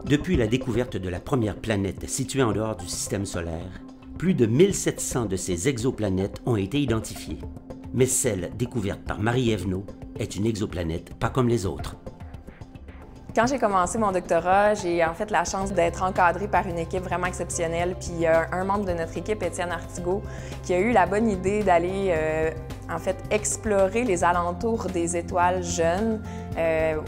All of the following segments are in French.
Depuis la découverte de la première planète située en dehors du système solaire, plus de 1700 de ces exoplanètes ont été identifiées. Mais celle découverte par Marie Evenot est une exoplanète pas comme les autres. Quand j'ai commencé mon doctorat, j'ai en fait la chance d'être encadrée par une équipe vraiment exceptionnelle. Puis il y a un membre de notre équipe, Étienne Artigaud, qui a eu la bonne idée d'aller en fait explorer les alentours des étoiles jeunes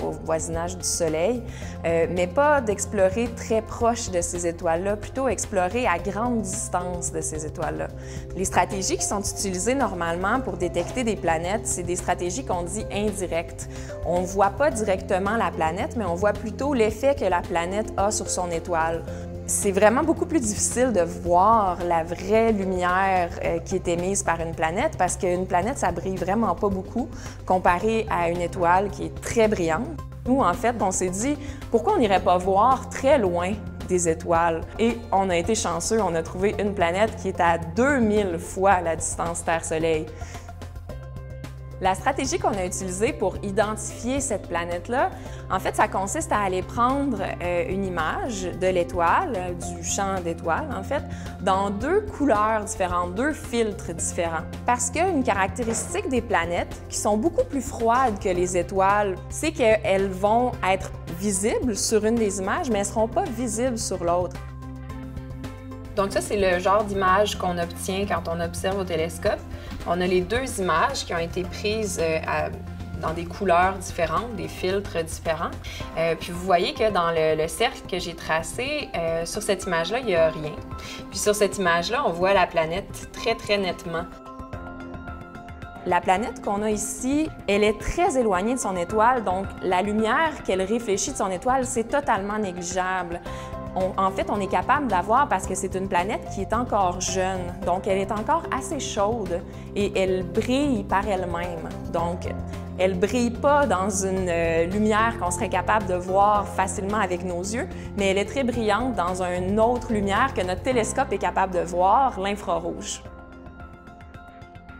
au voisinage du Soleil, mais pas d'explorer très proche de ces étoiles-là, plutôt explorer à grande distance de ces étoiles-là. Les stratégies qui sont utilisées normalement pour détecter des planètes, c'est des stratégies qu'on dit indirectes. On ne voit pas directement la planète, mais on voit plutôt l'effet que la planète a sur son étoile. C'est vraiment beaucoup plus difficile de voir la vraie lumière qui est émise par une planète parce qu'une planète, ça brille vraiment pas beaucoup comparé à une étoile qui est très brillante. Nous, en fait, on s'est dit, pourquoi on n'irait pas voir très loin des étoiles? Et on a été chanceux, on a trouvé une planète qui est à 2000 fois la distance Terre-Soleil. La stratégie qu'on a utilisée pour identifier cette planète-là, en fait, ça consiste à aller prendre une image de l'étoile, du champ d'étoiles, en fait, dans deux couleurs différentes, deux filtres différents. Parce qu'une caractéristique des planètes, qui sont beaucoup plus froides que les étoiles, c'est qu'elles vont être visibles sur une des images, mais elles ne seront pas visibles sur l'autre. Donc ça, c'est le genre d'image qu'on obtient quand on observe au télescope. On a les deux images qui ont été prises dans des couleurs différentes, des filtres différents. Puis vous voyez que dans le cercle que j'ai tracé, sur cette image-là, il n'y a rien. Puis sur cette image-là, on voit la planète très, très nettement. La planète qu'on a ici, elle est très éloignée de son étoile, donc la lumière qu'elle réfléchit de son étoile, c'est totalement négligeable. En fait, on est capable de la voir parce que c'est une planète qui est encore jeune, donc elle est encore assez chaude et elle brille par elle-même. Donc, elle ne brille pas dans une lumière qu'on serait capable de voir facilement avec nos yeux, mais elle est très brillante dans une autre lumière que notre télescope est capable de voir, l'infrarouge.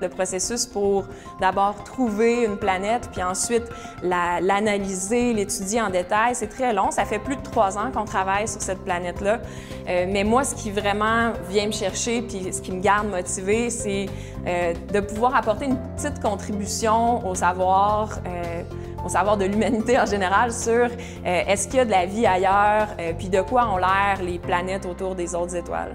Le processus pour d'abord trouver une planète, puis ensuite l'analyser, l'étudier en détail, c'est très long. Ça fait plus de 3 ans qu'on travaille sur cette planète-là. Mais moi, ce qui vraiment vient me chercher, puis ce qui me garde motivée, c'est de pouvoir apporter une petite contribution au savoir de l'humanité en général sur est-ce qu'il y a de la vie ailleurs, puis de quoi ont l'air les planètes autour des autres étoiles.